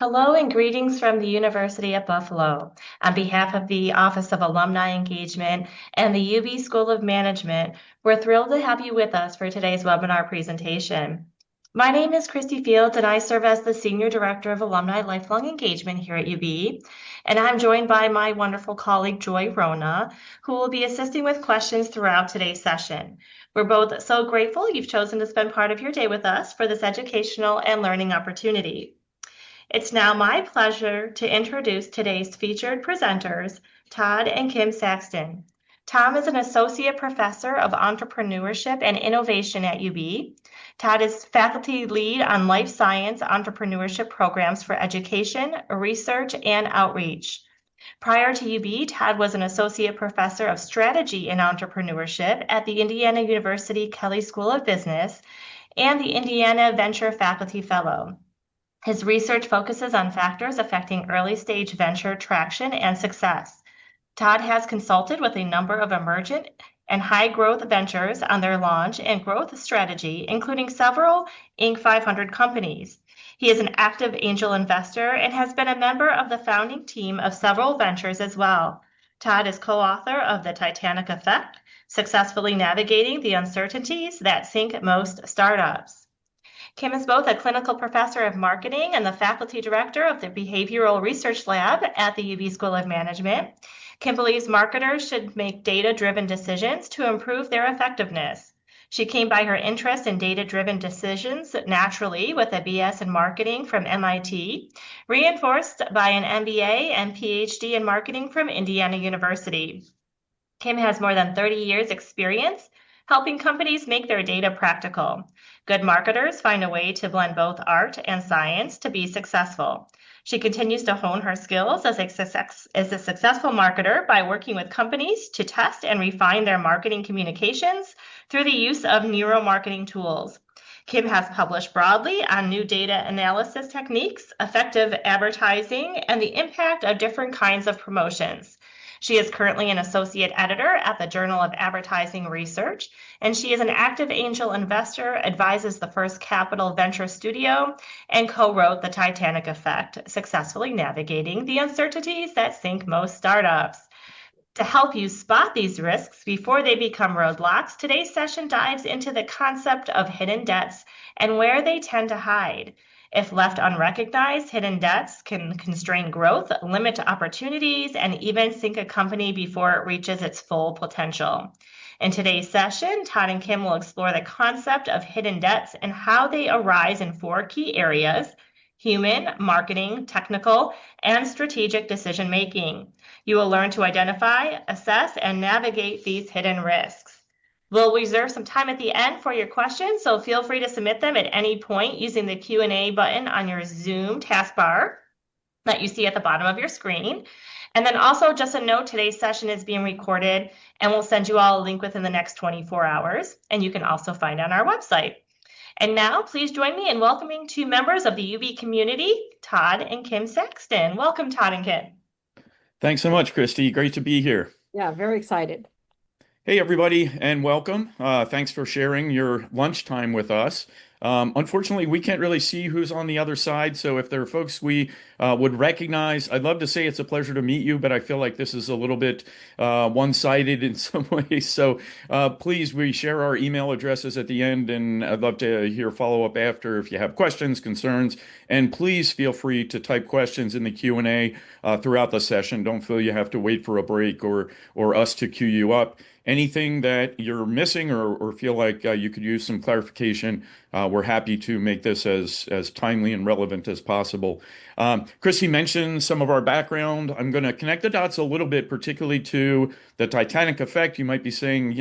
Hello and greetings from the University at Buffalo. On behalf of the Office of Alumni Engagement and the UB School of Management, we're thrilled to have you with us for today's webinar presentation. My name is Christy Fields and I serve as the Senior Director of Alumni Lifelong Engagement here at UB. And I'm joined by my wonderful colleague Joy Rona, who will be assisting with questions throughout today's session. We're both so grateful you've chosen to spend part of your day with us for this educational and learning opportunity. It's now my pleasure to introduce today's featured presenters, Todd and Kim Saxton. Tom is an associate professor of entrepreneurship and innovation at UB. Todd is faculty lead on life science entrepreneurship programs for education, research, and outreach. Prior to UB, Todd was an associate professor of strategy and entrepreneurship at the Indiana University Kelley School of Business and the Indiana Venture Faculty Fellow. His research focuses on factors affecting early-stage venture traction and success. Todd has consulted with a number of emergent and high-growth ventures on their launch and growth strategy, including several Inc. 500 companies. He is an active angel investor and has been a member of the founding team of several ventures as well. Todd is co-author of The Titanic Effect, Successfully Navigating the Uncertainties That Sink Most Startups. Kim is both a clinical professor of marketing and the faculty director of the Behavioral Research Lab at the UB School of Management. Kim believes marketers should make data-driven decisions to improve their effectiveness. She came by her interest in data-driven decisions naturally with a BS in marketing from MIT, reinforced by an MBA and PhD in marketing from Indiana University. Kim has more than 30 years experience helping companies make their data practical. Good marketers find a way to blend both art and science to be successful. She continues to hone her skills as a successful marketer by working with companies to test and refine their marketing communications through the use of neuromarketing tools. Kim has published broadly on new data analysis techniques, effective advertising, and the impact of different kinds of promotions. She is currently an associate editor at the Journal of Advertising Research, and she is an active angel investor, advises the First Capital Venture Studio, and co-wrote The Titanic Effect, Successfully Navigating the Uncertainties That Sink Most Startups. To help you spot these risks before they become roadblocks, today's session dives into the concept of hidden debts and where they tend to hide. If left unrecognized, hidden debts can constrain growth, limit opportunities, and even sink a company before it reaches its full potential. In today's session, Todd and Kim will explore the concept of hidden debts and how they arise in four key areas: human, marketing, technical, and strategic decision-making. You will learn to identify, assess, and navigate these hidden risks. We'll reserve some time at the end for your questions, so feel free to submit them at any point using the Q&A button on your Zoom taskbar that you see at the bottom of your screen. And then also just a note, today's session is being recorded and we'll send you all a link within the next 24 hours, and you can also find it on our website. And now please join me in welcoming two members of the UB community, Todd and Kim Saxton. Welcome, Todd and Kim. Thanks so much, Christy. Great to be here. Yeah, very excited. Hey, everybody, and welcome. Thanks for sharing your lunchtime with us. Unfortunately, we can't really see who's on the other side, so if there are folks we would recognize, I'd love to say it's a pleasure to meet you, but I feel like this is a little bit one-sided in some ways. So please, we share our email addresses at the end, and I'd love to hear follow-up after if you have questions, concerns, and please feel free to type questions in the Q&A throughout the session. Don't feel you have to wait for a break or us to queue you up. Anything that you're missing or feel like you could use some clarification, we're happy to make this as timely and relevant as possible. Chrissy mentioned some of our background. I'm going to connect the dots a little bit, particularly to the Titanic effect. You might be saying,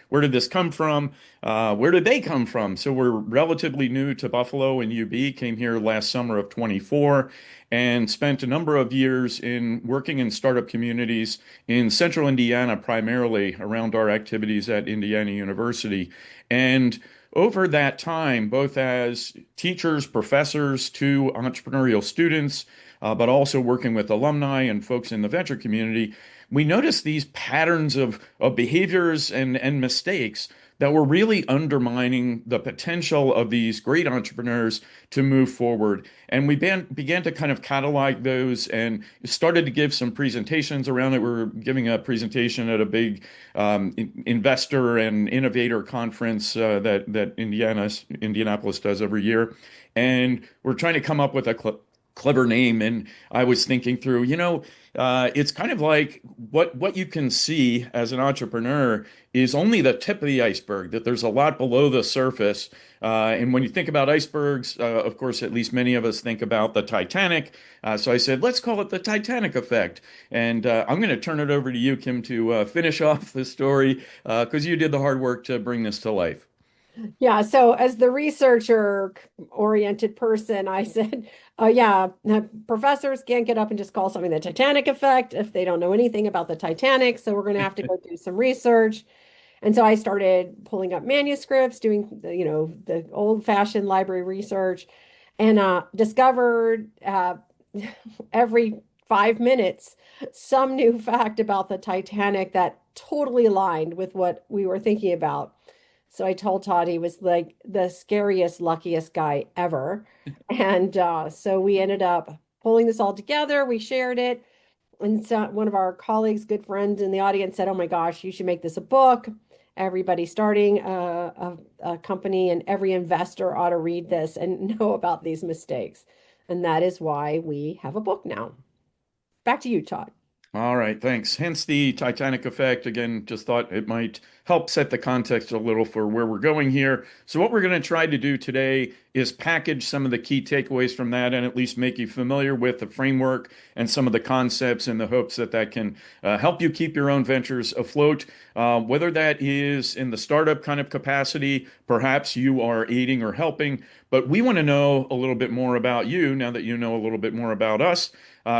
where did this come from? Where did they come from? So we're relatively new to Buffalo and UB, came here last summer of 24 and spent a number of years in working in startup communities in central Indiana, primarily around our activities at Indiana University. And over that time, both as teachers, professors to entrepreneurial students, but also working with alumni and folks in the venture community, we noticed these patterns of behaviors and mistakes that were really undermining the potential of these great entrepreneurs to move forward. And we began to kind of catalog those and started to give some presentations around it. We were giving a presentation at a big investor and innovator conference that Indianapolis does every year. And we're trying to come up with a clever name. And I was thinking through, it's kind of like what you can see as an entrepreneur is only the tip of the iceberg, that there's a lot below the surface. And when you think about icebergs, of course, at least many of us think about the Titanic. So I said, let's call it the Titanic effect. And I'm going to turn it over to you, Kim, to finish off the story because you did the hard work to bring this to life. Yeah, so as the researcher oriented person, I said, yeah, professors can't get up and just call something the Titanic effect if they don't know anything about the Titanic. So we're going to have to go do some research. And so I started pulling up manuscripts, doing the old-fashioned library research, and discovered every 5 minutes some new fact about the Titanic that totally aligned with what we were thinking about. So I told Todd he was like the scariest, luckiest guy ever. And so we ended up pulling this all together. We shared it. And so one of our colleagues, good friends in the audience said, "Oh my gosh, you should make this a book. Everybody starting a company and every investor ought to read this and know about these mistakes." And that is why we have a book now. Back to you, Todd. All right, thanks. Hence the Titanic effect. Again, just thought it might help set the context a little for where we're going here. So, what we're going to try to do today is package some of the key takeaways from that and at least make you familiar with the framework and some of the concepts in the hopes that that can help you keep your own ventures afloat. Whether that is in the startup kind of capacity, perhaps you are aiding or helping, but we want to know a little bit more about you now that you know a little bit more about us.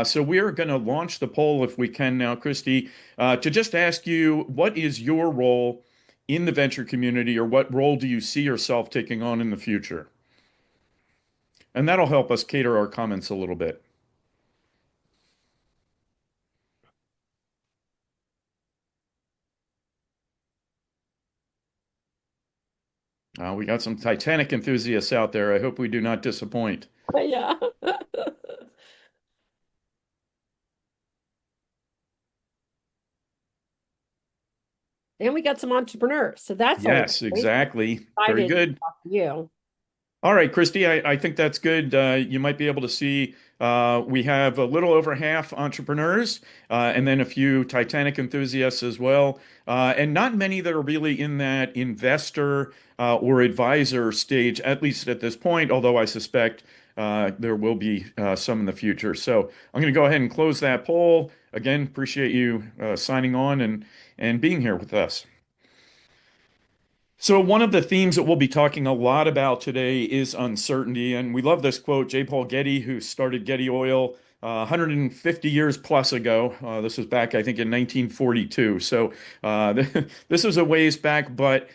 So we're going to launch the poll if we can now, Christy, to just ask you, what is your role in the venture community, or what role do you see yourself taking on in the future? And that'll help us cater our comments a little bit. We got some Titanic enthusiasts out there. I hope we do not disappoint. Yeah. And we got some entrepreneurs. So that's always Yes, great. exactly. Very Excited to good. talk to you. All right, Christy, I think that's good. You might be able to see we have a little over half entrepreneurs and then a few Titanic enthusiasts as well. And not many that are really in that investor or advisor stage, at least at this point, although I suspect there will be some in the future. So I'm going to go ahead and close that poll. Again, appreciate you signing on and being here with us. So, one of the themes that we'll be talking a lot about today is uncertainty. And we love this quote, J. Paul Getty, who started Getty Oil 150 years plus ago. This was back, I think, in 1942. So, this was a ways back. But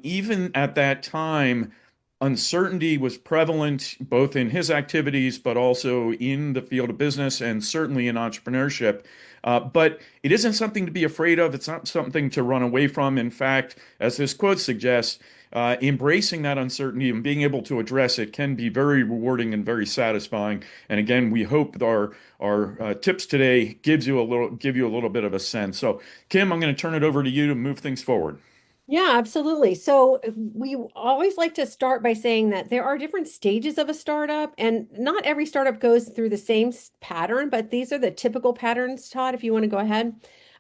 even at that time, uncertainty was prevalent both in his activities, but also in the field of business and certainly in entrepreneurship. But it isn't something to be afraid of. It's not something to run away from. In fact, as this quote suggests, embracing that uncertainty and being able to address it can be very rewarding and very satisfying. And again, we hope our tips today give you a little bit of a sense. So, Kim, I'm going to turn it over to you to move things forward. Yeah, absolutely. So we always like to start by saying that there are different stages of a startup, and not every startup goes through the same pattern, but these are the typical patterns, Todd, if you want to go ahead.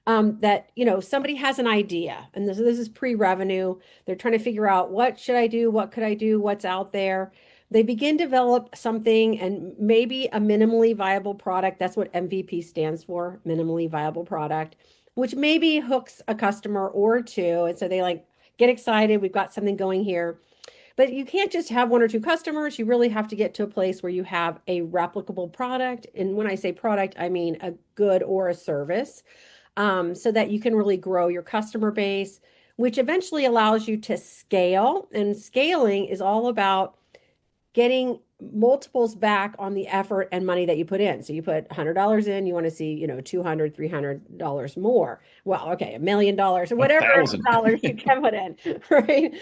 That, somebody has an idea, and this is pre-revenue. They're trying to figure out what should I do, what could I do, what's out there. They begin to develop something and maybe a minimally viable product. That's what MVP stands for, minimally viable product, which maybe hooks a customer or two. And so they like get excited. We've got something going here. But you can't just have one or two customers. You really have to get to a place where you have a replicable product. And when I say product, I mean a good or a service, so that you can really grow your customer base, which eventually allows you to scale. And scaling is all about getting multiples back on the effort and money that you put in. So you put $100 in, you want to see, $200, $300 more. Well, okay, $1 million or A whatever thousand. dollars you can put in, right?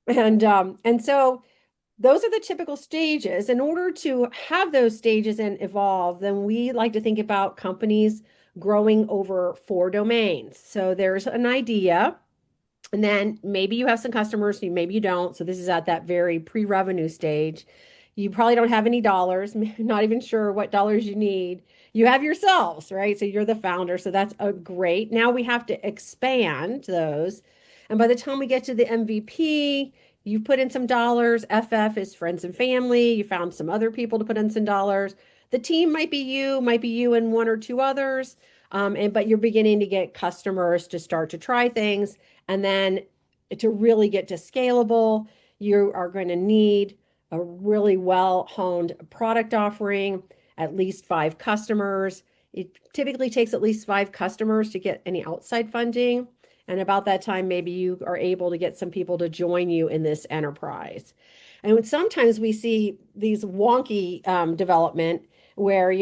And so those are the typical stages. In order to have those stages and evolve, then we like to think about companies growing over four domains. So there's an idea, and then maybe you have some customers, maybe you don't. So this is at that very pre-revenue stage. You probably don't have any dollars, not even sure what dollars you need. You have yourselves, right? So you're the founder. So that's a great. Now we have to expand those. And by the time we get to the MVP, you put in some dollars. FF is friends and family. You found some other people to put in some dollars. The team might be you and one or two others. But you're beginning to get customers to start to try things. And then to really get to scalable, you are going to need a really well-honed product offering, at least 5 customers. It typically takes at least 5 customers to get any outside funding. And about that time, maybe you are able to get some people to join you in this enterprise. And sometimes we see these wonky development where,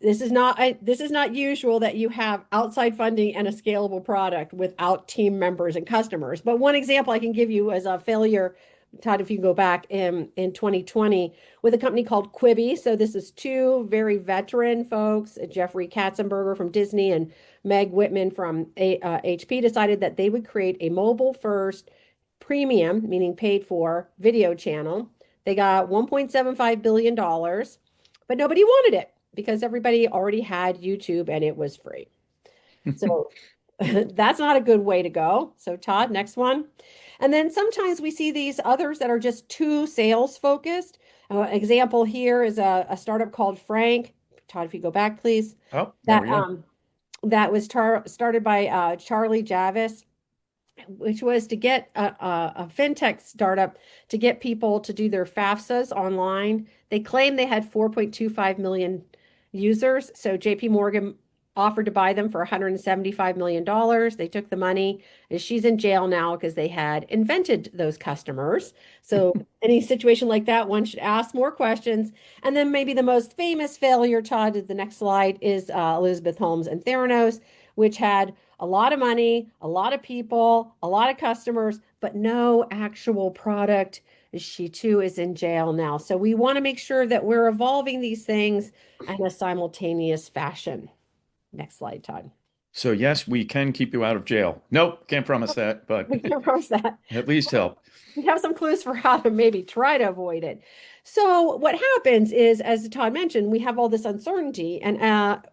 this is not usual that you have outside funding and a scalable product without team members and customers. But one example I can give you as a failure, Todd, if you can go back in 2020 with a company called Quibi. So this is two very veteran folks, Jeffrey Katzenberger from Disney and Meg Whitman from HP, decided that they would create a mobile first premium, meaning paid for video channel. They got $1.75 billion, but nobody wanted it because everybody already had YouTube and it was free. So that's not a good way to go. So Todd, next one. And then sometimes we see these others that are just too sales focused. Example here is a startup called Frank. Todd, if you go back, please. Oh, there That we go. that was started by Charlie Javis, which was to get a fintech startup to get people to do their FAFSAs online. They claimed they had 4.25 million users. So JP Morgan offered to buy them for $175 million. They took the money. She's in jail now because they had invented those customers. So any situation like that, one should ask more questions. And then maybe the most famous failure, Todd, the next slide, is Elizabeth Holmes and Theranos, which had a lot of money, a lot of people, a lot of customers, but no actual product. She too is in jail now. So we want to make sure that we're evolving these things in a simultaneous fashion. Next slide, Todd. So yes, we can keep you out of jail. Nope, can't promise that, but We can cross that. at least help. We have some clues for how to maybe try to avoid it. So what happens is, as Todd mentioned, we have all this uncertainty, and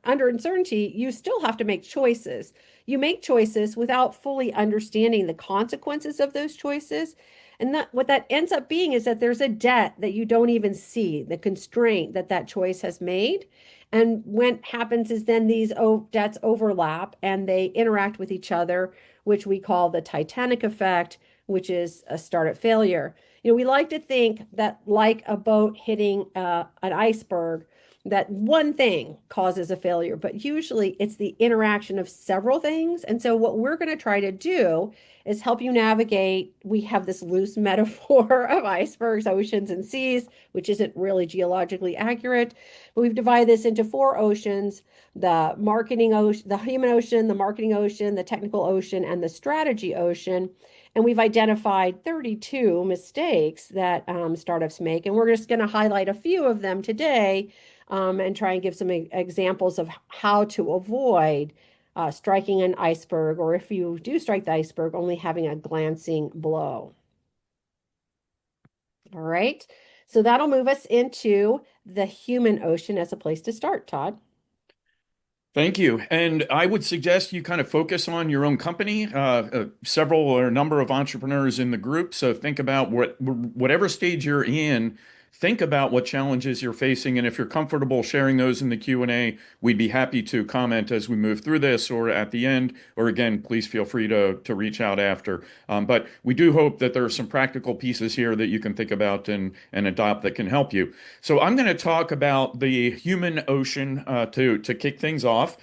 under uncertainty, you still have to make choices. You make choices without fully understanding the consequences of those choices. And what that ends up being is that there's a debt that you don't even see, the constraint that that choice has made. And what happens is then these debts overlap and they interact with each other, which we call the Titanic effect, which is a startup failure. We like to think that like a boat hitting an iceberg, that one thing causes a failure, but usually it's the interaction of several things. And so what we're going to try to do is help you navigate. We have this loose metaphor of icebergs, oceans, and seas, which isn't really geologically accurate. But we've divided this into 4 oceans: the marketing ocean, the human ocean, the marketing ocean, the technical ocean, and the strategy ocean. And we've identified 32 mistakes that startups make. And we're just going to highlight a few of them today and try and give some examples of how to avoid striking an iceberg, or if you do strike the iceberg, only having a glancing blow. All right. So that'll move us into the human ocean as a place to start, Todd. Thank you. And I would suggest you kind of focus on your own company. Several or a number of entrepreneurs in the group. So think about whatever stage you're in, think about what challenges you're facing. And if you're comfortable sharing those in the Q&A, we'd be happy to comment as we move through this or at the end. Or again, please feel free to reach out after. But we do hope that there are some practical pieces here that you can think about and adopt that can help you. So I'm going to talk about the human ocean to kick things off.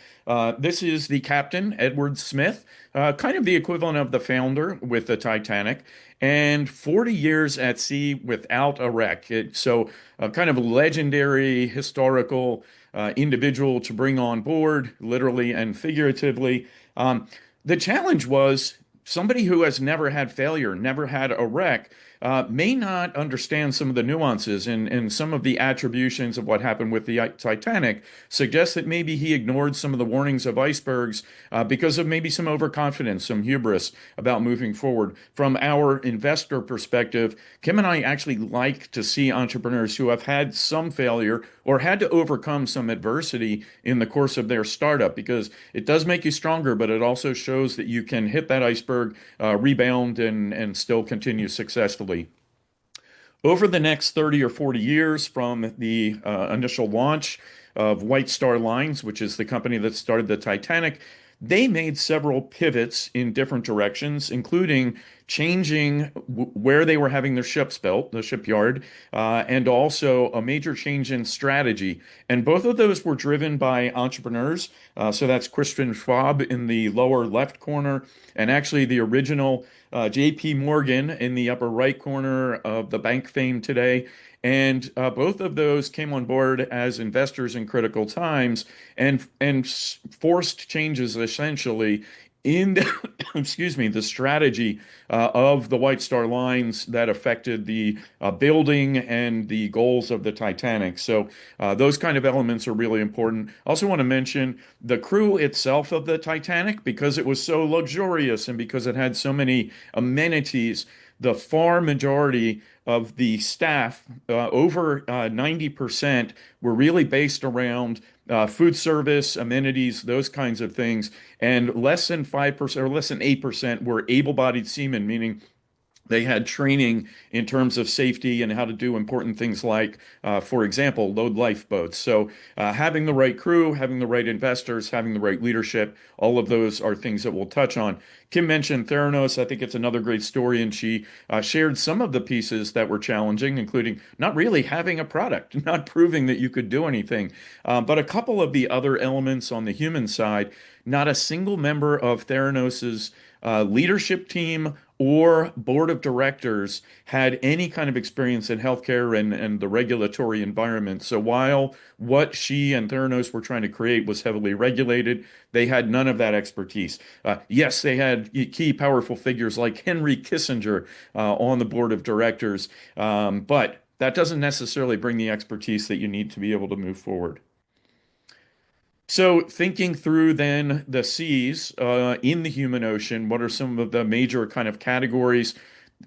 This is the captain, Edward Smith, kind of the equivalent of the founder with the Titanic, and 40 years at sea without a wreck. So, kind of a legendary historical individual to bring on board, literally and figuratively. Um, the challenge was somebody who has never had failure, never had a wreck, may not understand some of the nuances and some of the attributions of what happened with the Titanic. Suggests that maybe he ignored some of the warnings of icebergs because of maybe some overconfidence, some hubris about moving forward. From our investor perspective, Kim and I actually like to see entrepreneurs who have had some failure or had to overcome some adversity in the course of their startup because it does make you stronger, but it also shows that you can hit that iceberg, rebound, and still continue successfully. Over the next 30 or 40 years from the initial launch of White Star Lines, which is the company that started the Titanic, they made several pivots in different directions, including changing where they were having their ships built, the shipyard, and also a major change in strategy. And both of those were driven by entrepreneurs. So that's Christian Schwab in the lower left corner, and actually the original JP Morgan in the upper right corner of the bank fame today. And both of those came on board as investors in critical times and forced changes essentially in the, excuse me, the strategy of the White Star Lines that affected the building and the goals of the Titanic. So those kind of elements are really important. I also want to mention the crew itself of the Titanic because it was so luxurious and because it had so many amenities. The far majority of the staff, over 90%, were really based around food service, amenities, those kinds of things. And less than 5% or less than 8% were able-bodied seamen, meaning they had training in terms of safety and how to do important things like, for example, load lifeboats. So, having the right crew, having the right investors, having the right leadership, all of those are things that we'll touch on. Kim mentioned Theranos. I think it's another great story, and she shared some of the pieces that were challenging, including not really having a product, not proving that you could do anything. But a couple of the other elements on the human side, not a single member of Theranos's leadership team or board of directors had any kind of experience in healthcare and the regulatory environment. So while what she and Theranos were trying to create was heavily regulated, they had none of that expertise. Yes, they had key powerful figures like Henry Kissinger on the board of directors, but that doesn't necessarily bring the expertise that you need to be able to move forward. So, thinking through then the seas in the human ocean, what are some of the major kind of categories?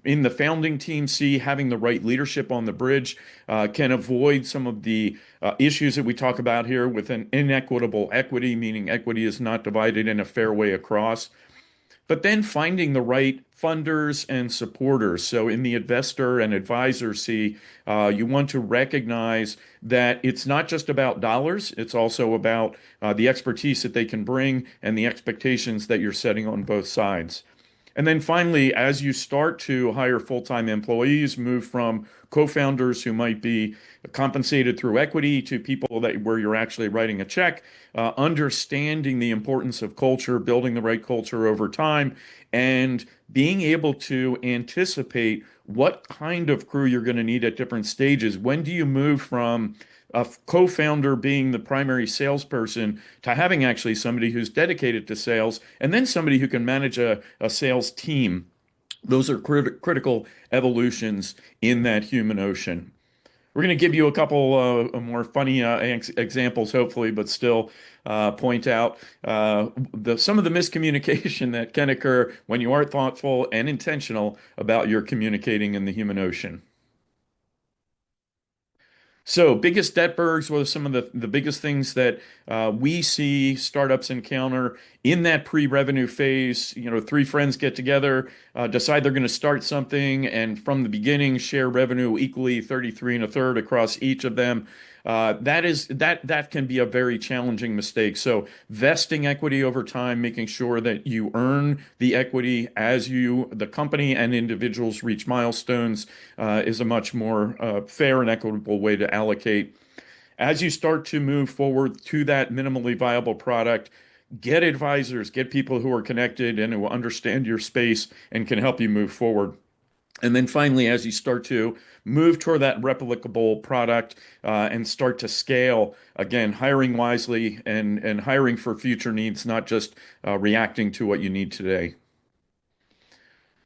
In the founding team C, having the right leadership on the bridge can avoid some of the issues that we talk about here with an inequitable equity, meaning equity is not divided in a fair way across. But then finding the right funders and supporters. So in the investor and advisor C, you want to recognize that it's not just about dollars, it's also about the expertise that they can bring and the expectations that you're setting on both sides. And then finally, as you start to hire full-time employees, move from co-founders who might be compensated through equity to people that where you're actually writing a check, understanding the importance of culture, building the right culture over time, and being able to anticipate what kind of crew you're going to need at different stages. When do you move from a co-founder being the primary salesperson to having actually somebody who's dedicated to sales and then somebody who can manage a sales team? Those are critical evolutions in that human ocean. We're going to give you a couple more funny examples, hopefully, but still point out some of the miscommunication that can occur when you are thoughtful and intentional about your communicating in the human ocean. So, biggest debtbergs were some of the biggest things that we see startups encounter in that pre-revenue phase. You know, three friends get together, decide they're going to start something, and from the beginning share revenue equally, 33 and a third across each of them. That can be a very challenging mistake. So vesting equity over time, making sure that you earn the equity as the company and individuals reach milestones, is a much more fair and equitable way to allocate. As you start to move forward to that minimally viable product, get advisors, get people who are connected and who understand your space and can help you move forward. And then finally, as you start to move toward that replicable product and start to scale, again, hiring wisely and hiring for future needs, not just reacting to what you need today.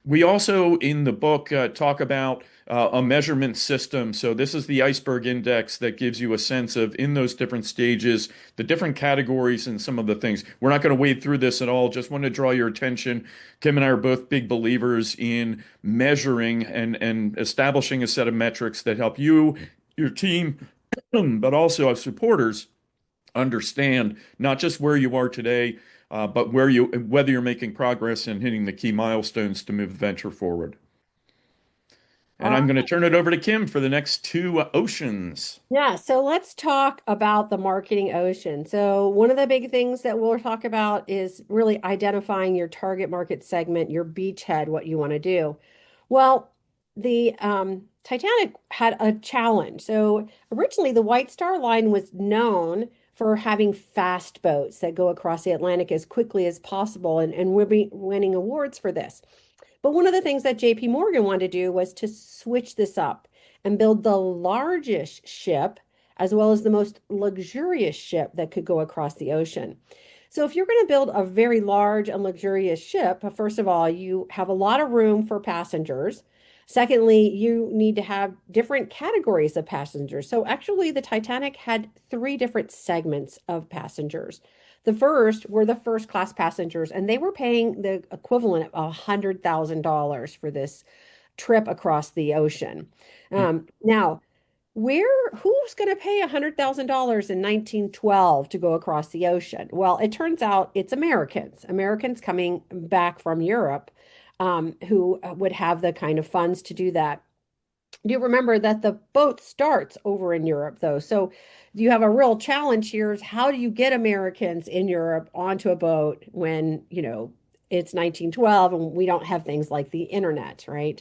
We also, in the book, talk about a measurement system. So, this is the iceberg index that gives you a sense of, in those different stages, the different categories and some of the things. We're not going to wade through this at all. Just want to draw your attention. Kim and I are both big believers in measuring and establishing a set of metrics that help you, your team, but also our supporters understand not just where you are today, but whether you're making progress and hitting the key milestones to move the venture forward. And I'm going to turn it over to Kim for the next two oceans. Yeah, so let's talk about the marketing ocean. So, one of the big things that we'll talk about is really identifying your target market segment, your beachhead, what you want to do. Well, the Titanic had a challenge. So, originally, the White Star Line was known for having fast boats that go across the Atlantic as quickly as possible, and we'll be winning awards for this. But one of the things that JP Morgan wanted to do was to switch this up and build the largest ship as well as the most luxurious ship that could go across the ocean. So if you're going to build a very large and luxurious ship, first of all, you have a lot of room for passengers. Secondly, you need to have different categories of passengers. So actually, the Titanic had three different segments of passengers. The first were the first class passengers, and they were paying the equivalent of $100,000 for this trip across the ocean. Now, who's going to pay $100,000 in 1912 to go across the ocean? Well, it turns out it's Americans coming back from Europe, who would have the kind of funds to do that. Do remember that the boat starts over in Europe, though. So you have a real challenge here is how do you get Americans in Europe onto a boat when, it's 1912 and we don't have things like the internet, right?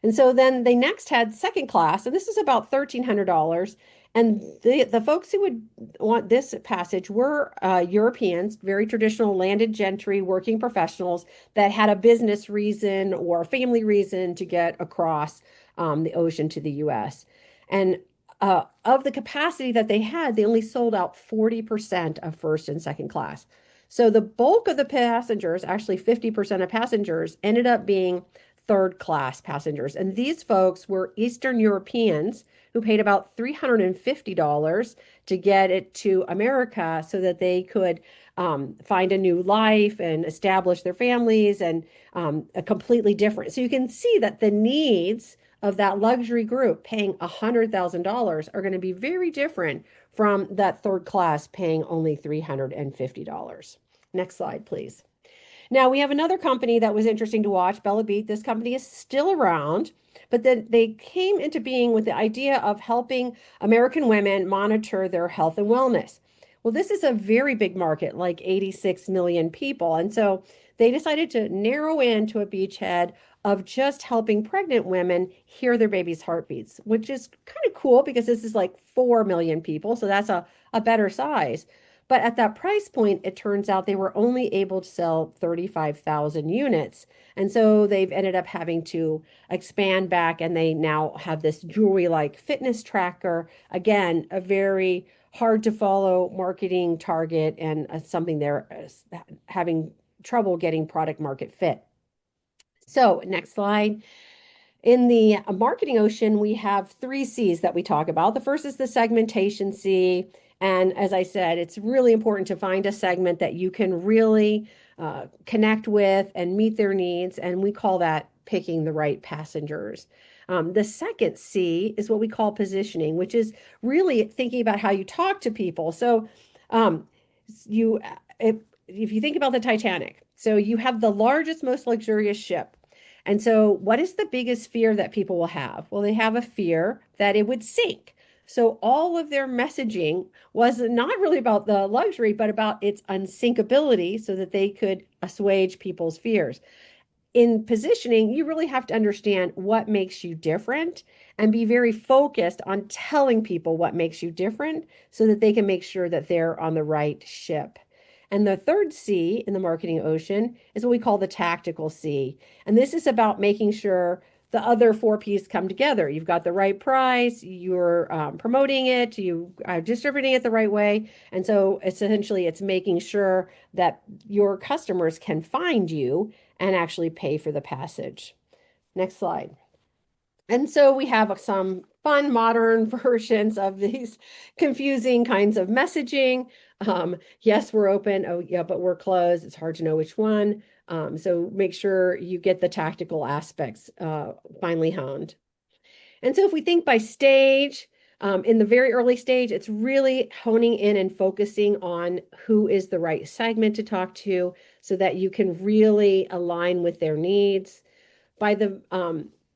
And so then they next had second class, and this is about $1,300. And the folks who would want this passage were Europeans, very traditional landed gentry, working professionals that had a business reason or a family reason to get across the ocean to the US. And of the capacity that they had, they only sold out 40% of first and second class. So the bulk of the passengers, actually 50% of passengers, ended up being third class passengers. And these folks were Eastern Europeans who paid about $350 to get it to America so that they could find a new life and establish their families and a completely different. So you can see that the needs of that luxury group paying $100,000 are going to be very different from that third class paying only $350. Next slide, please. Now we have another company that was interesting to watch, Bella Beat. This company is still around, but then they came into being with the idea of helping American women monitor their health and wellness. Well, this is a very big market, like 86 million people. And so they decided to narrow in to a beachhead of just helping pregnant women hear their baby's heartbeats, which is kind of cool because this is like 4 million people. So that's a better size. But at that price point, it turns out they were only able to sell 35,000 units. And so they've ended up having to expand back, and they now have this jewelry-like fitness tracker. Again, a very hard to follow marketing target and something they're having trouble getting product market fit. So next slide. In the marketing ocean, we have 3 C's that we talk about. The first is the segmentation C. And as I said, it's really important to find a segment that you can really connect with and meet their needs. And we call that picking the right passengers. The second C is what we call positioning, which is really thinking about how you talk to people. So if you think about the Titanic, so you have the largest, most luxurious ship. And so what is the biggest fear that people will have? Well, they have a fear that it would sink. So all of their messaging was not really about the luxury, but about its unsinkability so that they could assuage people's fears. In positioning, you really have to understand what makes you different and be very focused on telling people what makes you different so that they can make sure that they're on the right ship. And the third C in the marketing ocean is what we call the tactical C. And this is about making sure the other four P's come together. You've got the right price, you're promoting it, you are distributing it the right way. And so essentially, it's making sure that your customers can find you and actually pay for the passage. Next slide. And so we have some fun modern versions of these confusing kinds of messaging. Yes, we're open. Oh, yeah, but we're closed. It's hard to know which one. So make sure you get the tactical aspects finely honed. And so if we think by stage, in the very early stage, it's really honing in and focusing on who is the right segment to talk to so that you can really align with their needs. By the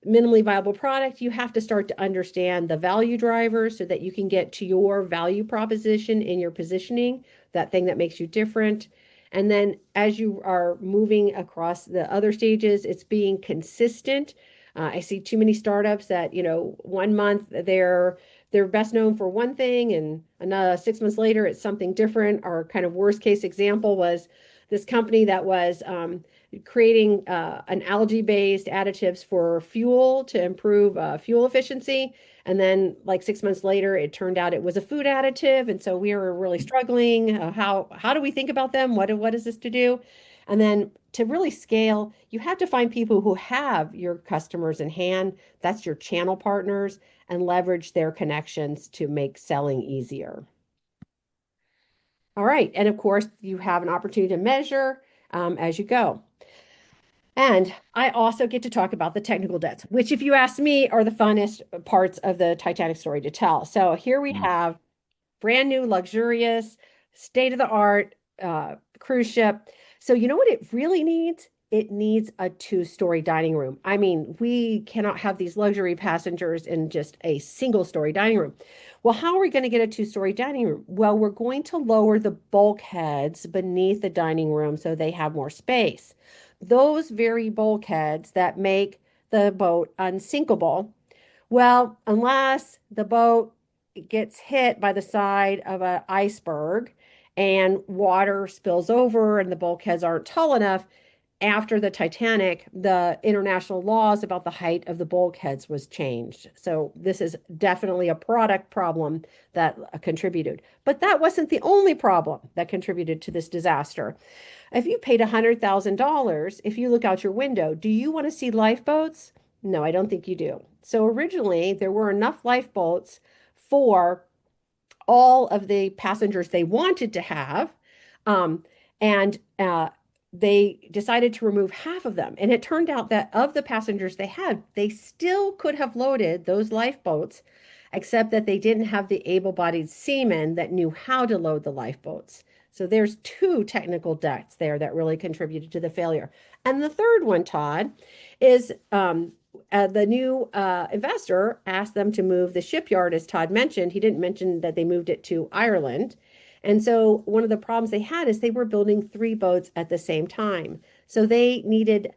minimally viable product, you have to start to understand the value drivers so that you can get to your value proposition in your positioning, that thing that makes you different. And then as you are moving across the other stages, it's being consistent. I see too many startups that, 1 month they're best known for one thing, and another 6 months later it's something different. Our kind of worst case example was this company that was creating an algae-based additives for fuel to improve fuel efficiency. And then like 6 months later, it turned out it was a food additive. And so we were really struggling. How do we think about them? What is this to do? And then to really scale, you have to find people who have your customers in hand. That's your channel partners, and leverage their connections to make selling easier. All right. And of course, you have an opportunity to measure as you go. And I also get to talk about the technical debts, which, if you ask me, are the funnest parts of the Titanic story to tell. So here we have brand new, luxurious, state of the art cruise ship. So you know what it really needs? It needs a two-story dining room. I mean, we cannot have these luxury passengers in just a single-story dining room. Well, how are we going to get a two-story dining room? Well, we're going to lower the bulkheads beneath the dining room so they have more space. Those very bulkheads that make the boat unsinkable. Well, unless the boat gets hit by the side of an iceberg and water spills over and the bulkheads aren't tall enough, after the Titanic, the international laws about the height of the bulkheads was changed. So this is definitely a product problem that contributed. But that wasn't the only problem that contributed to this disaster. If you paid $100,000, if you look out your window, do you want to see lifeboats? No, I don't think you do. So originally, there were enough lifeboats for all of the passengers they wanted to have. And they decided to remove half of them. And it turned out that of the passengers they had, they still could have loaded those lifeboats, except that they didn't have the able-bodied seamen that knew how to load the lifeboats. So there's two technical debts there that really contributed to the failure. And the third one, Todd, is the new investor asked them to move the shipyard, as Todd mentioned. He didn't mention that they moved it to Ireland. And so one of the problems they had is they were building three boats at the same time. So they needed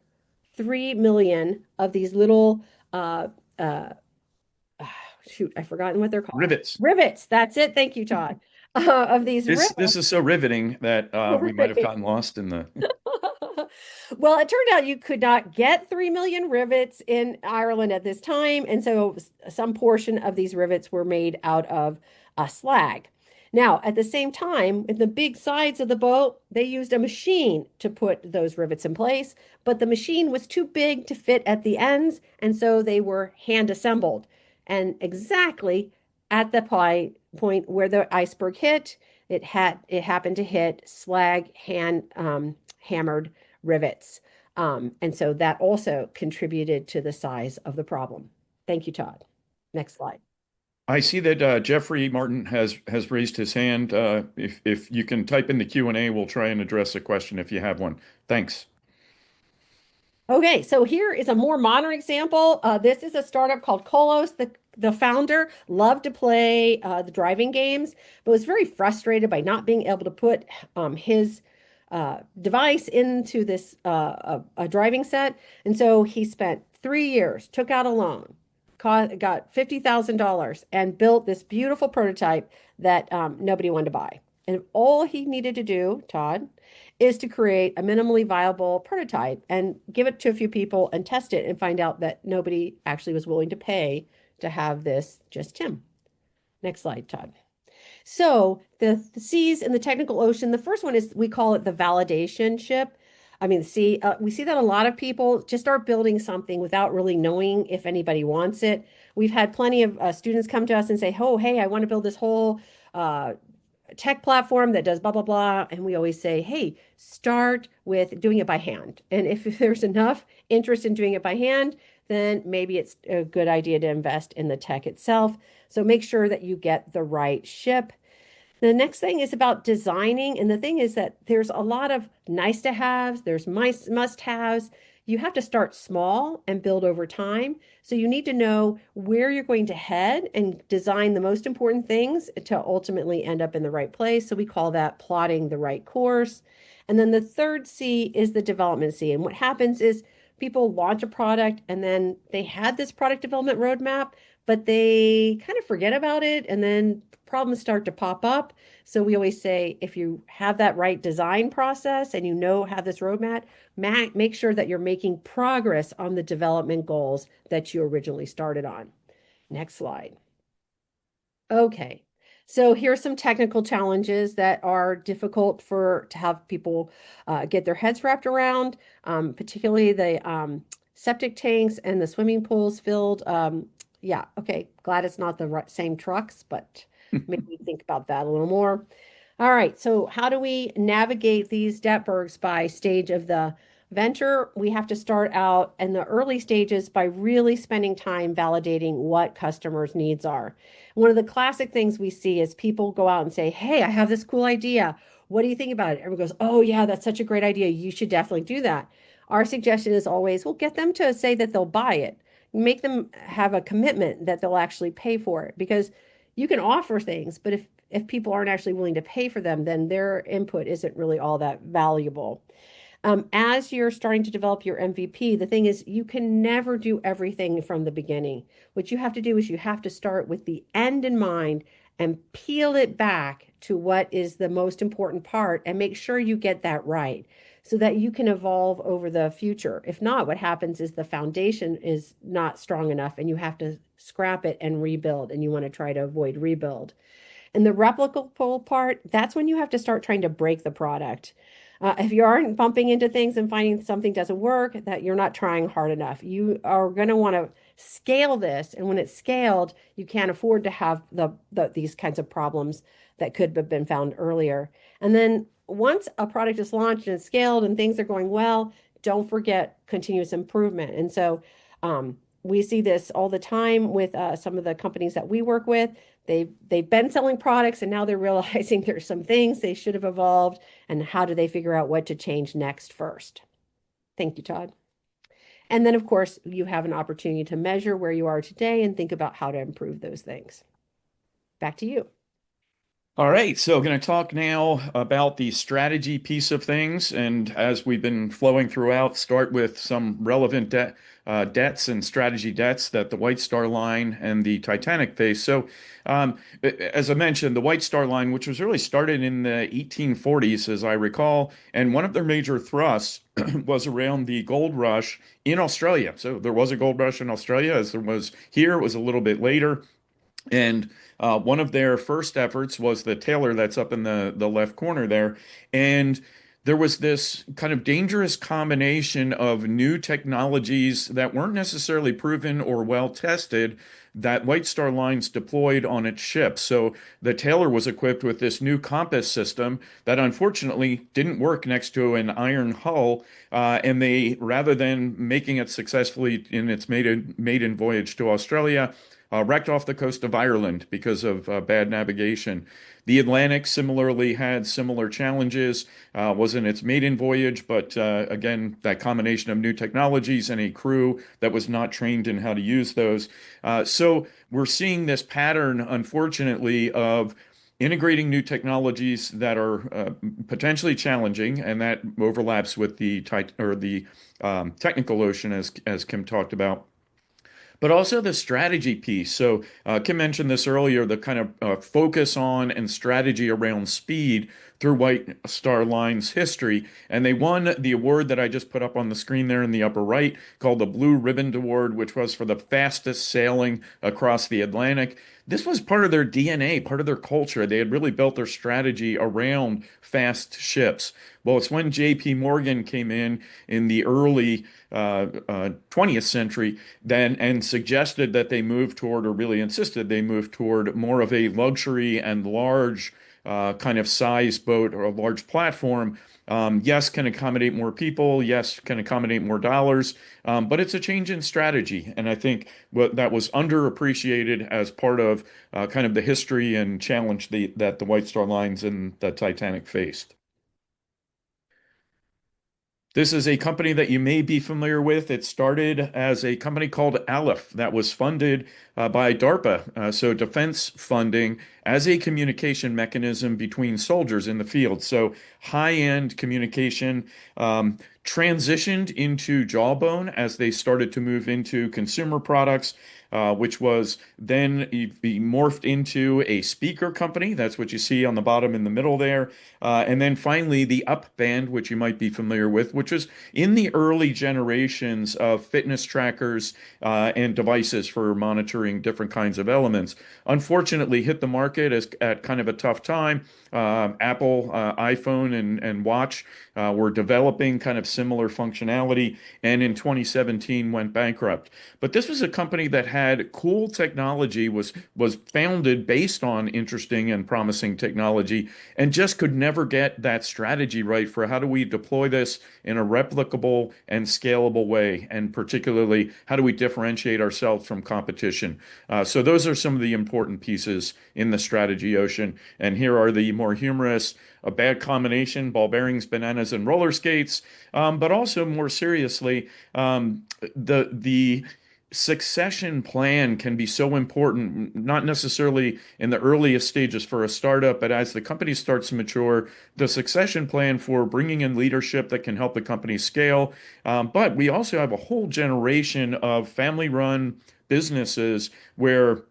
3 million of these little, shoot, I've forgotten what they're called. Rivets. Rivets. That's it. Thank you, Todd. Of these rivets. This is so riveting that we might have gotten lost in the. Well, it turned out you could not get 3 million rivets in Ireland at this time. And so some portion of these rivets were made out of slag. Now, at the same time, in the big sides of the boat, they used a machine to put those rivets in place, but the machine was too big to fit at the ends, and so they were hand assembled. And exactly at the point where the iceberg hit, it happened to hit slag hammered rivets. And so that also contributed to the size of the problem. Thank you, Todd. Next slide. I see that Jeffrey Martin has raised his hand. If you can type in the Q&A, we'll try and address a question if you have one. Thanks. Okay, so here is a more modern example. This is a startup called Kolos. The founder loved to play the driving games, but was very frustrated by not being able to put his device into this a driving set. And so he spent 3 years, took out a loan, got $50,000 and built this beautiful prototype that nobody wanted to buy. And all he needed to do, Todd, is to create a minimally viable prototype and give it to a few people and test it and find out that nobody actually was willing to pay to have this, just him. Next slide, Todd. So the C's in the technical ocean, the first one is we call it the validation ship. I mean, see, we see that a lot of people just start building something without really knowing if anybody wants it. We've had plenty of students come to us and say, "Oh, hey, I want to build this whole uh, tech platform that does blah, blah, blah." And we always say, hey, start with doing it by hand. And if there's enough interest in doing it by hand, then maybe it's a good idea to invest in the tech itself. So make sure that you get the right ship. The next thing is about designing. And the thing is that there's a lot of nice to haves, there's must haves. You have to start small and build over time. So you need to know where you're going to head and design the most important things to ultimately end up in the right place. So we call that plotting the right course. And then the third C is the development C. And what happens is people launch a product and then they had this product development roadmap, but they kind of forget about it. And then problems start to pop up. So we always say if you have that right design process and you know have this roadmap, make sure that you're making progress on the development goals that you originally started on. Next slide. Okay. So here's some technical challenges that are difficult for to have people get their heads wrapped around, particularly the septic tanks and the swimming pools filled. Yeah, okay. Glad it's not the same trucks, but maybe think about that a little more. All right, so how do we navigate these debtbergs by stage of the venture? We have to start out in the early stages by really spending time validating what customers' needs are. One of the classic things we see is people go out and say, hey, I have this cool idea. What do you think about it? Everyone goes, oh, yeah, that's such a great idea. You should definitely do that. Our suggestion is always, well, get them to say that they'll buy it. Make them have a commitment that they'll actually pay for it because you can offer things, but if people aren't actually willing to pay for them, then their input isn't really all that valuable. As you're starting to develop your MVP, the thing is you can never do everything from the beginning. What you have to do is you have to start with the end in mind and peel it back to what is the most important part and make sure you get that right so that you can evolve over the future. If not, what happens is the foundation is not strong enough and you have to scrap it and rebuild, and you want to try to avoid rebuild. And the replicable part, that's when you have to start trying to break the product. If you aren't bumping into things and finding something doesn't work, that you're not trying hard enough. You are going to want to scale this. And when it's scaled, you can't afford to have these kinds of problems that could have been found earlier. And then once a product is launched and scaled and things are going well, don't forget continuous improvement. And so we see this all the time with some of the companies that we work with. They've been selling products and now they're realizing there's some things they should have evolved, and how do they figure out what to change next first? Thank you, Todd. And then, of course, you have an opportunity to measure where you are today and think about how to improve those things. Back to you. All right, so going to talk now about the strategy piece of things. And as we've been flowing throughout, start with some relevant debts and strategy debts that the White Star Line and the Titanic face. So, as I mentioned, the White Star Line, which was really started in the 1840s, as I recall, and one of their major thrusts was around the gold rush in Australia. So there was a gold rush in Australia, as there was here. It was a little bit later. And one of their first efforts was the Taylor that's up in the left corner there. And there was this kind of dangerous combination of new technologies that weren't necessarily proven or well tested that White Star Lines deployed on its ships. So the Taylor was equipped with this new compass system that unfortunately didn't work next to an iron hull. And they, rather than making it successfully in its maiden voyage to Australia, wrecked off the coast of Ireland because of bad navigation. The Atlantic similarly had similar challenges, was in its maiden voyage, but again, that combination of new technologies and a crew that was not trained in how to use those. So we're seeing this pattern, unfortunately, of integrating new technologies that are potentially challenging, and that overlaps with the technical ocean, as Kim talked about. but also the strategy piece. So, Kim mentioned this earlier, the kind of focus on and strategy around speed through White Star Line's history. And they won the award that I just put up on the screen there in the upper right, called the Blue Ribbon Award, which was for the fastest sailing across the Atlantic. This was part of their DNA, part of their culture. They had really built their strategy around fast ships. Well, it's when J.P. Morgan came in the early 20th century then and suggested that they move toward, or really insisted they move toward more of a luxury and large kind of size boat or a large platform. Yes, can accommodate more people. Yes, can accommodate more dollars. But it's a change in strategy. And I think that was underappreciated as part of kind of the history and challenge that the White Star Lines and the Titanic faced. This is a company that you may be familiar with. It started as a company called Aleph that was funded by DARPA, so defense funding, as a communication mechanism between soldiers in the field. So high-end communication transitioned into Jawbone as they started to move into consumer products, which was then morphed into a speaker company. That's what you see on the bottom in the middle there. And then finally, the Up Band, which you might be familiar with, which was in the early generations of fitness trackers and devices for monitoring different kinds of elements. Unfortunately, hit the market at kind of a tough time. Apple iPhone and Watch were developing kind of similar functionality, and in 2017 went bankrupt. But this was a company that had cool technology, was founded based on interesting and promising technology, and just could never get that strategy right for how do we deploy this in a replicable and scalable way, and particularly how do we differentiate ourselves from competition. So those are some of the important pieces in the strategy ocean. And here are the more humorous: a bad combination, ball bearings, bananas, and roller skates. But also more seriously, the succession plan can be so important, not necessarily in the earliest stages for a startup, but as the company starts to mature, the succession plan for bringing in leadership that can help the company scale. But we also have a whole generation of family-run businesses where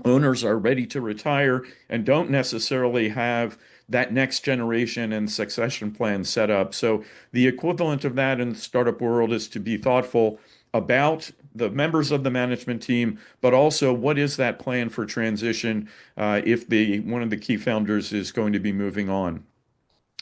owners are ready to retire and don't necessarily have that next generation and succession plan set up. So the equivalent of that in the startup world is to be thoughtful about the members of the management team, but also what is that plan for transition if the one of the key founders is going to be moving on.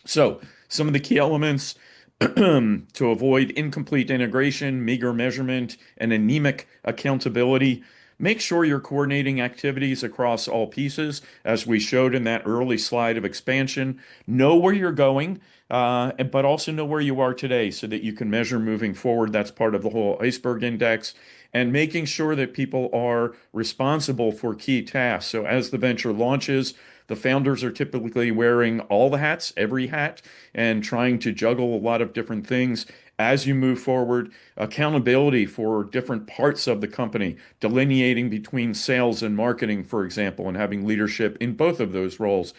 So some of the key elements to avoid incomplete integration, meager measurement, and anemic accountability. Make sure you're coordinating activities across all pieces, as we showed in that early slide of expansion. Know where you're going, but also know where you are today so that you can measure moving forward. That's part of the whole iceberg index. And making sure that people are responsible for key tasks. So as the venture launches, the founders are typically wearing all the hats, every hat, and trying to juggle a lot of different things as you move forward. Accountability for different parts of the company, delineating between sales and marketing, for example, and having leadership in both of those roles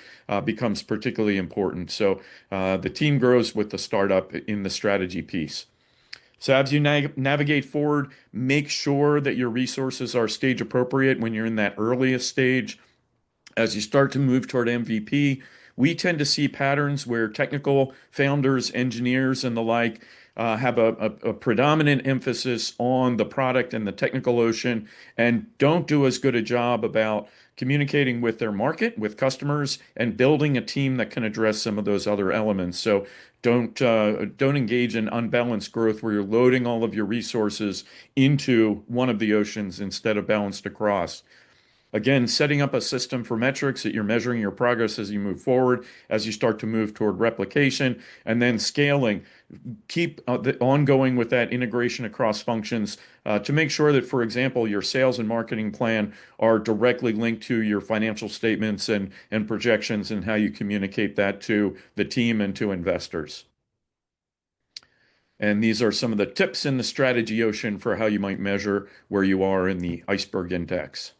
becomes particularly important. So the team grows with the startup in the strategy piece. So as you navigate forward, make sure that your resources are stage appropriate when you're in that earliest stage. As you start to move toward MVP, we tend to see patterns where technical founders, engineers, and the like have a predominant emphasis on the product and the technical ocean and don't do as good a job about communicating with their market, with customers, and building a team that can address some of those other elements. So don't engage in unbalanced growth where you're loading all of your resources into one of the oceans instead of balanced across. Again, setting up a system for metrics that you're measuring your progress as you move forward, as you start to move toward replication, and then scaling. Keep ongoing with that integration across functions to make sure that, for example, your sales and marketing plan are directly linked to your financial statements and projections and how you communicate that to the team and to investors. And these are some of the tips in the strategy ocean for how you might measure where you are in the iceberg index.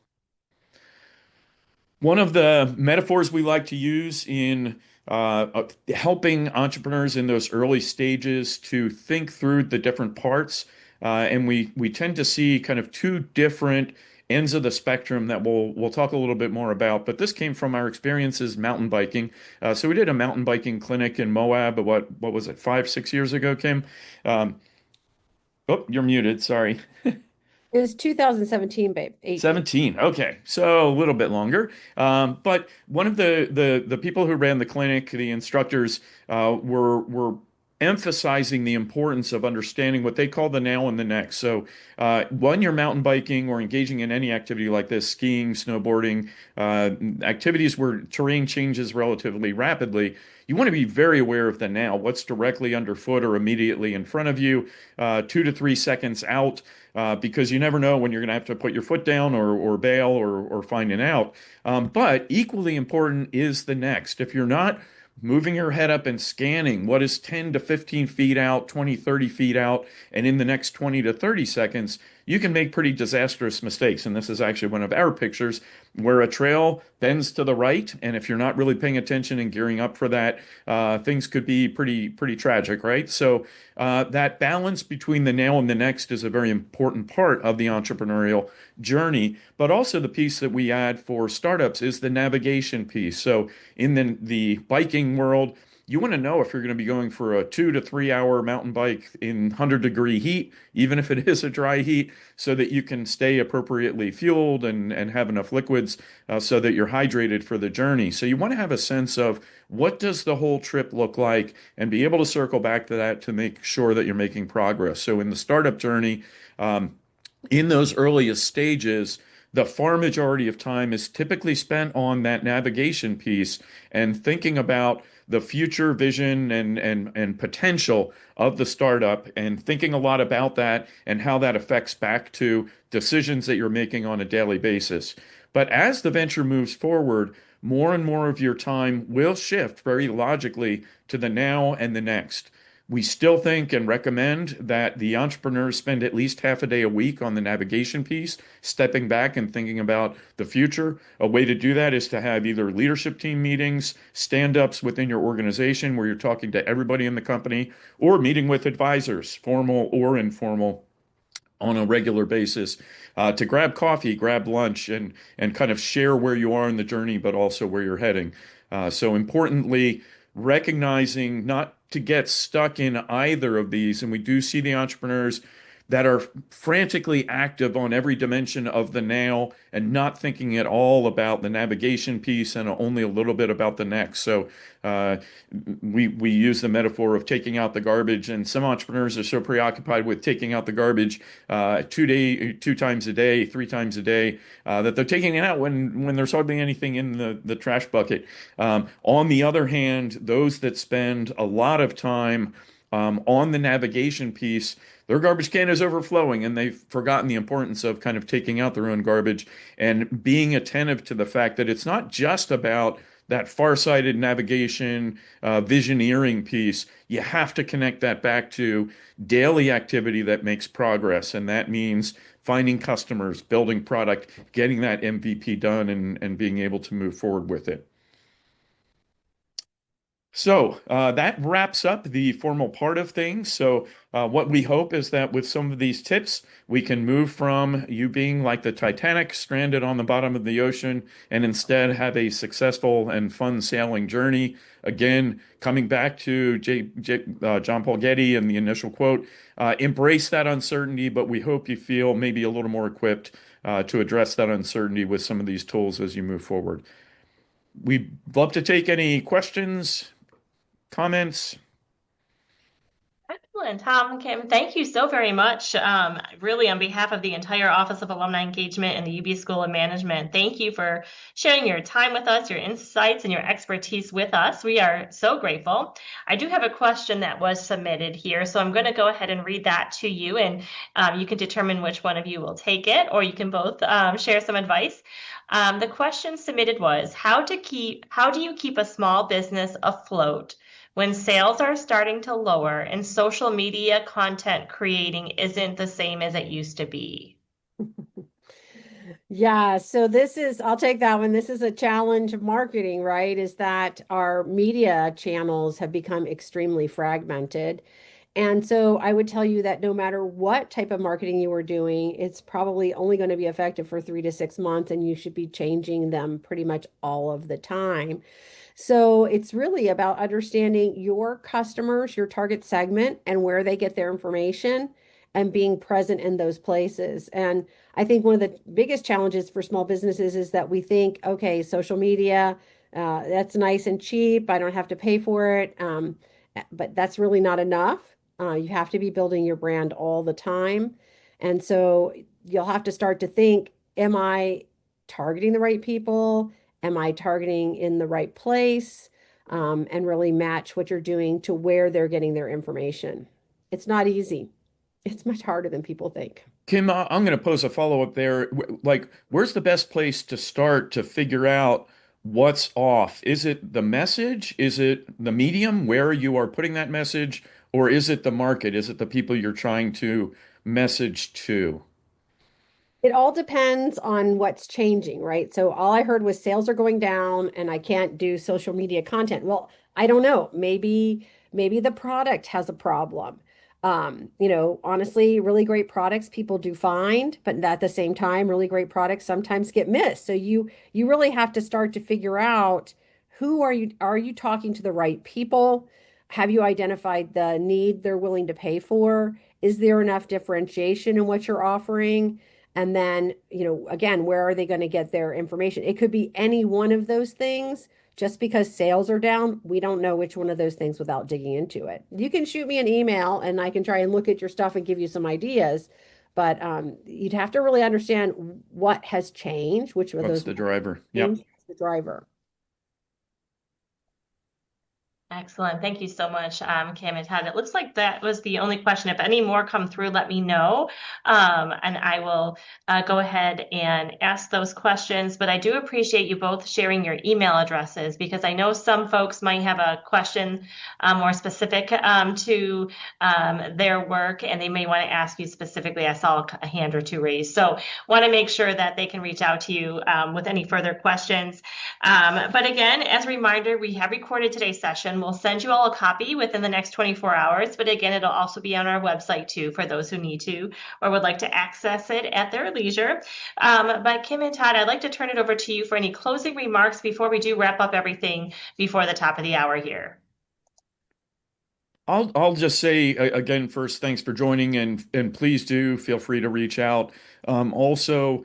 One of the metaphors we like to use in helping entrepreneurs in those early stages to think through the different parts and we tend to see kind of two different ends of the spectrum that we'll talk a little bit more about. But this came from our experiences mountain biking. So we did a mountain biking clinic in Moab. What was it, 5, 6 years ago, Kim? Um, oh, you're muted. Sorry. It was 2017, babe, 18. 17. Okay. So a little bit longer. But one of the people who ran the clinic, the instructors, were emphasizing the importance of understanding what they call the now and the next. So when you're mountain biking or engaging in any activity like this, skiing, snowboarding, activities where terrain changes relatively rapidly, you want to be very aware of the now, what's directly underfoot or immediately in front of you, 2 to 3 seconds out, because you never know when you're going to have to put your foot down or bail or find an out. But equally important is the next. If you're not moving your head up and scanning what is 10 to 15 feet out, 20, 30 feet out, and in the next 20 to 30 seconds, you can make pretty disastrous mistakes. And this is actually one of our pictures where a trail bends to the right. And if you're not really paying attention and gearing up for that, things could be pretty tragic, right? So that balance between the now and the next is a very important part of the entrepreneurial journey. But also the piece that we add for startups is the navigation piece. So in the biking world, you want to know if you're going to be going for a 2 to 3 hour mountain bike in 100-degree heat, even if it is a dry heat, so that you can stay appropriately fueled and have enough liquids so that you're hydrated for the journey. So you want to have a sense of what does the whole trip look like and be able to circle back to that to make sure that you're making progress. So in the startup journey, in those earliest stages, the far majority of time is typically spent on that navigation piece and thinking about the future vision and potential of the startup and thinking a lot about that and how that affects back to decisions that you're making on a daily basis. But as the venture moves forward, more and more of your time will shift very logically to the now and the next. We still think and recommend that the entrepreneurs spend at least half a day a week on the navigation piece, stepping back and thinking about the future. A way to do that is to have either leadership team meetings, stand-ups within your organization where you're talking to everybody in the company, or meeting with advisors, formal or informal, on a regular basis, to grab coffee, grab lunch, and kind of share where you are in the journey, but also where you're heading. So importantly, recognizing not to get stuck in either of these. And we do see the entrepreneurs that are frantically active on every dimension of the now and not thinking at all about the navigation piece and only a little bit about the next. So uh, we use the metaphor of taking out the garbage, and some entrepreneurs are so preoccupied with taking out the garbage 2 times a day, 3 times a day, that they're taking it out when there's hardly anything in the trash bucket. On the other hand, those that spend a lot of time on the navigation piece, their garbage can is overflowing and they've forgotten the importance of kind of taking out their own garbage and being attentive to the fact that it's not just about that far-sighted navigation, visioneering piece. You have to connect that back to daily activity that makes progress. And that means finding customers, building product, getting that MVP done, and being able to move forward with it. So that wraps up the formal part of things. So what we hope is that with some of these tips, we can move from you being like the Titanic, stranded on the bottom of the ocean, and instead have a successful and fun sailing journey. Again, coming back to John Paul Getty and the initial quote, embrace that uncertainty, but we hope you feel maybe a little more equipped to address that uncertainty with some of these tools as you move forward. We'd love to take any questions, comments. Excellent, Tom, Kim, thank you so very much. Really, on behalf of the entire Office of Alumni Engagement and the UB School of Management, thank you for sharing your time with us, your insights, and your expertise with us. We are so grateful. I do have a question that was submitted here, so I'm going to go ahead and read that to you, and you can determine which one of you will take it, or you can both share some advice. The question submitted was, how do you keep a small business afloat when sales are starting to lower and social media content creating isn't the same as it used to be? Yeah, so I'll take that one. This is a challenge of marketing, right? Is that our media channels have become extremely fragmented. And so I would tell you that no matter what type of marketing you are doing, it's probably only going to be effective for 3 to 6 months, and you should be changing them pretty much all of the time. So it's really about understanding your customers, your target segment, and where they get their information and being present in those places. And I think one of the biggest challenges for small businesses is that we think, okay, social media, that's nice and cheap. I don't have to pay for it. But that's really not enough. You have to be building your brand all the time. And so you'll have to start to think, am I targeting the right people? Am I targeting in the right place? And really match what you're doing to where they're getting their information. It's not easy. It's much harder than people think. Kim, I'm going to pose a follow-up there. Like, where's the best place to start to figure out what's off? Is it the message? Is it the medium where you are putting that message? Or is it the market? Is it the people you're trying to message to? It all depends on what's changing, right? So all I heard was sales are going down and I can't do social media content. Well, I don't know. Maybe the product has a problem. Honestly, really great products people do find, but at the same time, really great products sometimes get missed. So you really have to start to figure out who are you talking to the right people? Have you identified the need they're willing to pay for? Is there enough differentiation in what you're offering? And then, again, where are they going to get their information? It could be any one of those things. Just because sales are down, we don't know which one of those things without digging into it. You can shoot me an email and I can try and look at your stuff and give you some ideas. But you'd have to really understand what has changed, which of What's those the driver? Yep. things is the driver. Excellent. Thank you so much, Kim and Todd. It looks like that was the only question. If any more come through, let me know. And I will go ahead and ask those questions. But I do appreciate you both sharing your email addresses because I know some folks might have a question more specific to their work and they may want to ask you specifically. I saw a hand or two raised. So want to make sure that they can reach out to you with any further questions. But again, as a reminder, we have recorded today's session. We'll send you all a copy within the next 24 hours. But again, it'll also be on our website too for those who need to or would like to access it at their leisure. But Kim and Todd, I'd like to turn it over to you for any closing remarks before we do wrap up everything before the top of the hour here. I'll just say again first, thanks for joining and please do feel free to reach out. Also,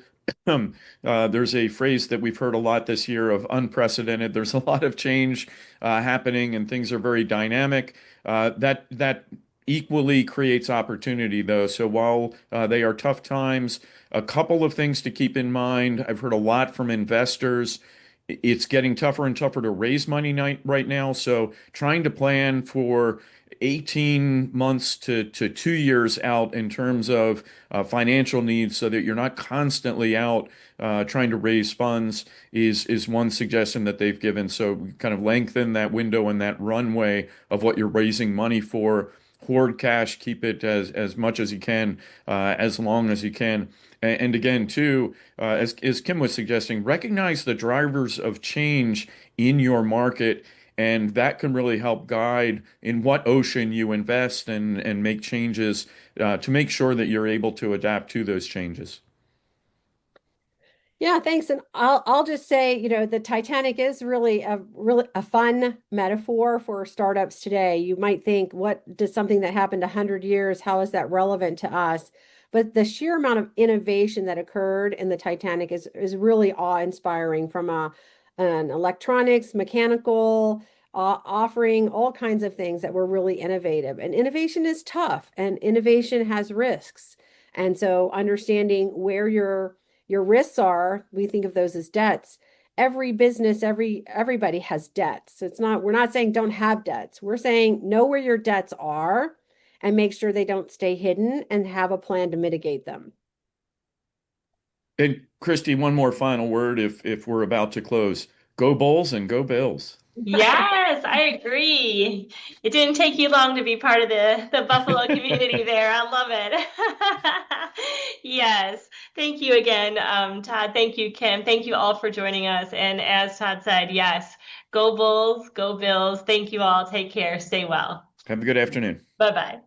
there's a phrase that we've heard a lot this year of unprecedented. There's a lot of change happening and things are very dynamic. That equally creates opportunity though. So while they are tough times, a couple of things to keep in mind. I've heard a lot from investors. It's getting tougher and tougher to raise money right now. So trying to plan for 18 months to 2 years out in terms of financial needs so that you're not constantly out trying to raise funds is one suggestion that they've given. So kind of lengthen that window and that runway of what you're raising money for. Hoard cash, keep it as much as you can, as long as you can. And again, too, as Kim was suggesting, recognize the drivers of change in your market, and that can really help guide in what ocean you invest and make changes to make sure that you're able to adapt to those changes. Yeah, thanks. And I'll just say, the Titanic is really a fun metaphor for startups today. You might think, what does something that happened 100 years, how is that relevant to us? But the sheer amount of innovation that occurred in the Titanic is really awe-inspiring from an electronics, mechanical, offering all kinds of things that were really innovative. And innovation is tough and innovation has risks. And so understanding where your risks are, we think of those as debts. Every business, everybody has debts. So we're not saying don't have debts. We're saying know where your debts are and make sure they don't stay hidden and have a plan to mitigate them. And Christy, one more final word if we're about to close. Go Bulls and go Bills. Yes, I agree. It didn't take you long to be part of the Buffalo community there. I love it. Yes. Thank you again, Todd. Thank you, Kim. Thank you all for joining us. And as Todd said, yes, go Bulls, go Bills. Thank you all. Take care. Stay well. Have a good afternoon. Bye-bye.